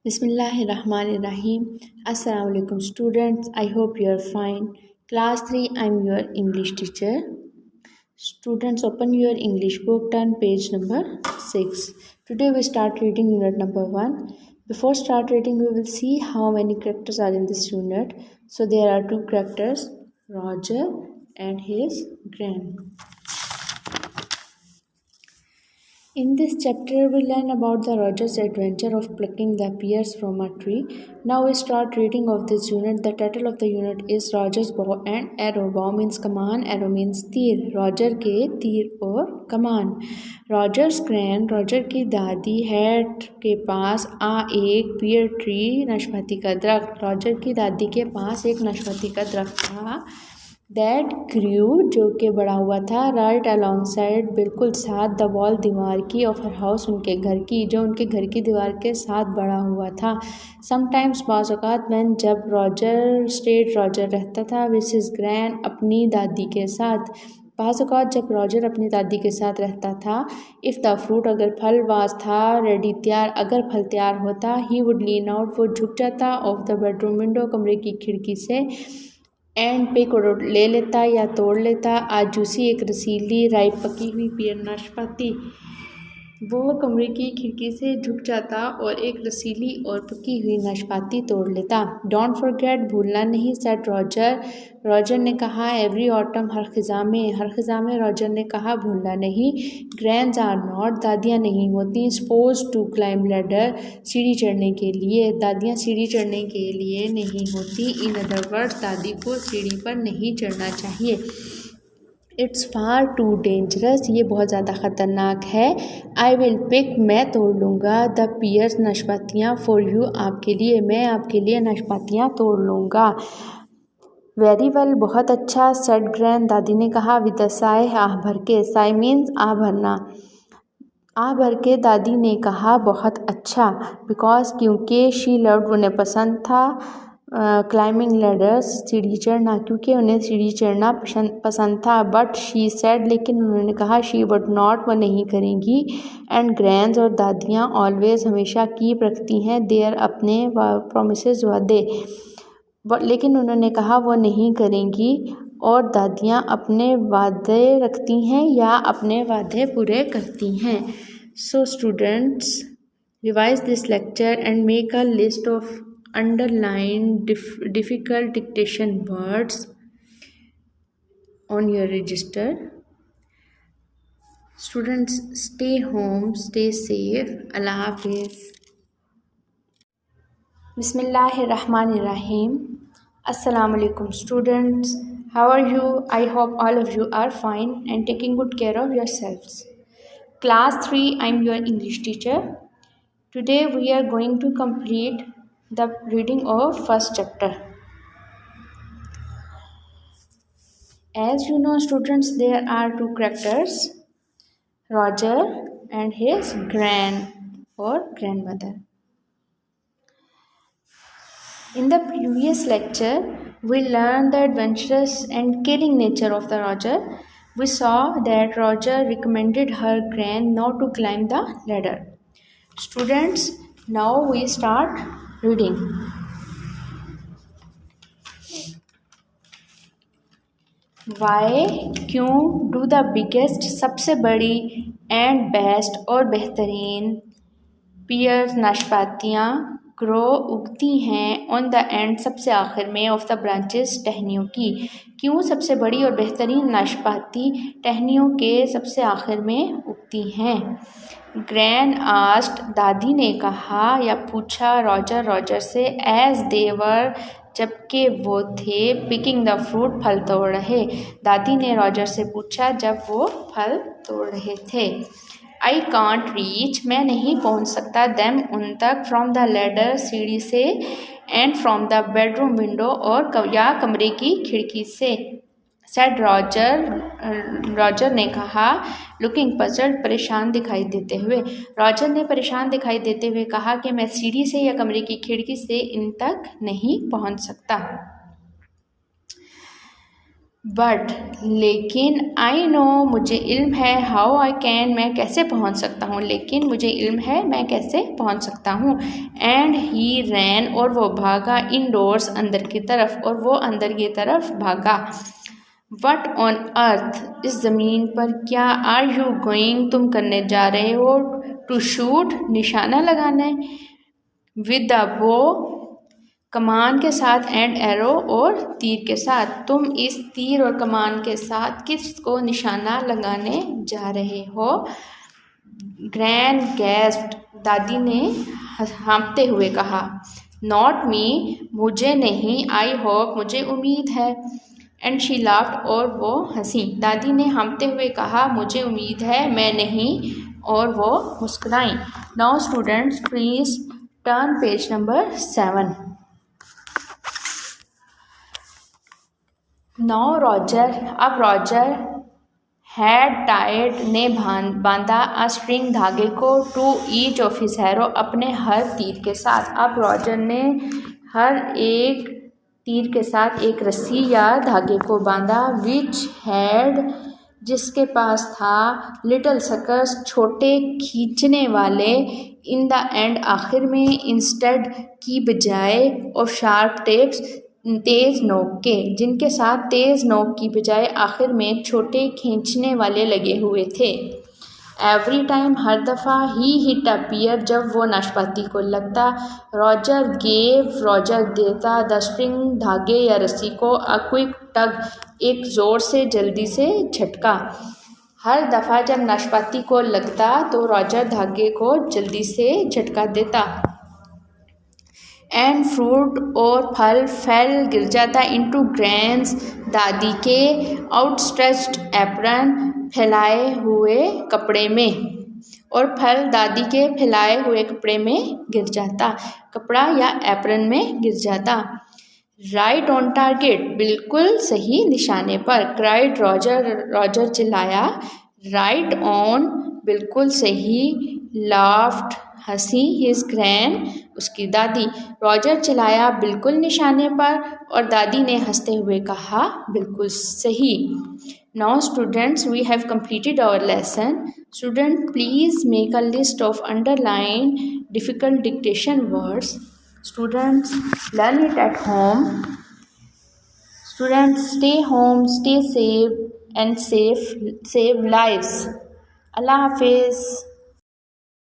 Bismillahirrahmanirrahim. Assalamu alaikum students. I hope you are fine. Class 3, I am your English teacher. Students, open your English book, turn page number 6. Today we start reading unit number 1. Before start reading, we will see how many characters are in this unit. So there are 2 characters, Roger and his Gran. In this chapter, we learn about the Roger's adventure of plucking the pears from a tree. Now we start reading of this unit. The title of the unit is Roger's bow and arrow. Bow means kaman, arrow means तीर. Roger के तीर और कमान. Roger's grand, Roger की दादी had के पास एक pear tree, नाशपाती का दरख्त. Roger की दादी के पास एक नाशपाती का दरख्त था. दैट ग्रू जो कि बड़ा हुआ था राइट अलॉन्ग साइड बिल्कुल साथ द वॉल दीवार की ऑफ हर हाउस उनके घर की जो उनके घर की दीवार के साथ बड़ा हुआ था. समटाइम्स बाज़ औक़ात मैन जब रॉजर रहता था विद हिज ग्रैंड अपनी दादी के साथ. बाज़ औक़ात जब रॉजर अपनी दादी के साथ रहता था. इफ़ द फ्रूट अगर फल वाज था रेडी तैयार अगर फल तैयार होता ही वुड लीन आउट वो झुक जाता ऑफ द बेडरूम विंडो कमरे की खिड़की से एंड पे को ले लेता या तोड़ लेता. आज जूसी एक रसीली राइप पकी हुई पियर नाशपाती वो कमरे की खिड़की से झुक जाता और एक रसीली और पकी हुई नाशपाती तोड़ लेता. डोंट फॉरगेट भूलना नहीं सेड रॉजर ने कहा. एवरी ऑटम हर ख़ज़ां में रॉजर ने कहा भूलना नहीं. ग्रैंड्स आर नॉट दादियाँ नहीं होती. सपोज टू क्लाइंब लैडर सीढ़ी चढ़ने के लिए. दादियाँ सीढ़ी चढ़ने के लिए नहीं होती. इन अदर वर्ड्स दादी को सीढ़ी पर नहीं चढ़ना चाहिए. इट्स फार टू डेंजरस ये बहुत ज़्यादा ख़तरनाक है. आई विल पिक मैं तोड़ लूँगा. द पियर्स नाशपातियाँ फॉर यू आपके लिए मैं आपके लिए नाशपातियाँ तोड़ लूँगा. वेरी वेल बहुत अच्छा सेड ग्रैंड दादी ने कहा विद अ साय आह भर के. साय मीन्स आह भरना. आह भर के दादी ने कहा बहुत अच्छा. बिकॉज क्योंकि शी लव्ड उन्हें पसंद था. क्लाइंबिंग लैडर्स सीढ़ी चढ़ना क्योंकि उन्हें सीढ़ी चढ़ना पसंद था. बट शी सेड लेकिन उन्होंने कहा शी वुड नॉट वो नहीं करेंगी. एंड ग्रैंड्स और दादियाँ ऑलवेज हमेशा कीप रखती हैं देयर अपने प्रोमिसेस वादे. लेकिन उन्होंने कहा वो नहीं करेंगी और दादियाँ अपने वादे रखती हैं या अपने वादे पूरे करती हैं. So students revise this lecture and make a list of underline difficult dictation words on your register. Students, stay home, stay safe. Allah Hafiz. Bismillahirrahmanirrahim. Assalamu alaikum students. How are you? I hope all of you are fine and taking good care of yourselves. Class 3, I am your English teacher. Today we are going to complete the reading of first chapter. As you know students, there are 2 characters, Roger and his grand or grandmother. In the previous lecture we learned the adventurous and caring nature of the Roger. We saw that Roger recommended her grand not to climb the ladder. Students, now we start reading. Why क्यों do the biggest सबसे बड़ी and best और बेहतरीन piers नाशपातियाँ grow उगती हैं on the end सबसे आखिर में ऑफ द ब्रांचेस टहनियों की. क्यों सबसे बड़ी और बेहतरीन नाशपाती टहनियों के सबसे आखिर में उगती हैं. ग्रैंड आस्ट दादी ने कहा या पूछा रॉजर से एज देवर जबकि वो थे पिकिंग द फ्रूट फल तोड़ रहे. दादी ने रॉजर से पूछा जब वो फल तोड़ रहे थे. आई कांट रीच मैं नहीं पहुंच सकता देम उन तक फ्रॉम द लैडर सीढ़ी से and from the bedroom window और या कमरे की खिड़की से. सेड रॉजर ने कहा लुकिंग पजल्ड परेशान दिखाई देते हुए. रॉजर ने परेशान दिखाई देते हुए कहा कि मैं सीढ़ी से या कमरे की खिड़की से इन तक नहीं पहुंच सकता. बट लेकिन आई नो मुझे इल्म है हाउ आई कैन मैं कैसे पहुंच सकता हूँ लेकिन मुझे इल्म है मैं कैसे पहुंच सकता हूँ एंड ही रैन और वो भागा इनडोर्स अंदर की तरफ और वो अंदर की तरफ भागा वट ऑन अर्थ इस ज़मीन पर क्या आर यू गोइंग तुम करने जा रहे हो टू शूट निशाना लगाना विद द बो कमान के साथ एंड एरो और तीर के साथ तुम इस तीर और कमान के साथ किसको निशाना लगाने जा रहे हो ग्रैंड गेस्ट दादी ने हाँफते हुए कहा नॉट मी मुझे नहीं आई होप मुझे उम्मीद है एंड शी लाफ्ड और वो हंसी दादी ने हाँफते हुए कहा मुझे उम्मीद है मैं नहीं और वो मुस्कुराई now students please turn page number 7 now Roger अब रॉजर हैड टाइड ने बांधा अ स्ट्रिंग धागे को to each of his arrow अपने हर तीर के साथ अब रॉजर ने हर एक तीर के साथ एक रस्सी या धागे को बांधा विच हैड जिसके पास था लिटिल सकर्स छोटे खींचने वाले इन द एंड आखिर में इंस्टेड की बजाय और शार्प टेप्स तेज़ नोक के जिनके साथ तेज़ नोक की बजाय आखिर में छोटे खींचने वाले लगे हुए थे एवरी टाइम हर दफ़ा ही हिट अपीयर जब वो नाशपाती को लगता रॉजर देता द स्ट्रिंग धागे या रस्सी को अ क्विक टग एक ज़ोर से जल्दी से झटका हर दफ़ा जब नाशपाती को लगता तो रॉजर धागे को जल्दी से झटका देता एंड फ्रूट और फल गिर जाता इनटू ग्रेन्स दादी के आउटस्ट्रेच्ड एप्रन फैलाए हुए कपड़े में और फल दादी के फैलाए हुए कपड़े में गिर जाता कपड़ा या एप्रन में गिर जाता राइट ऑन टारगेट बिल्कुल सही निशाने पर क्राइड रॉजर चिल्लाया राइट ऑन बिल्कुल सही लाफ्ड हंसी हिज ग्रैन उसकी दादी रॉजर चिल्लाया बिल्कुल निशाने पर और दादी ने हंसते हुए कहा बिल्कुल सही now students we have completed our lesson student please make a list of underlined difficult dictation words students learn it at home students stay home stay safe and save lives Allah Hafiz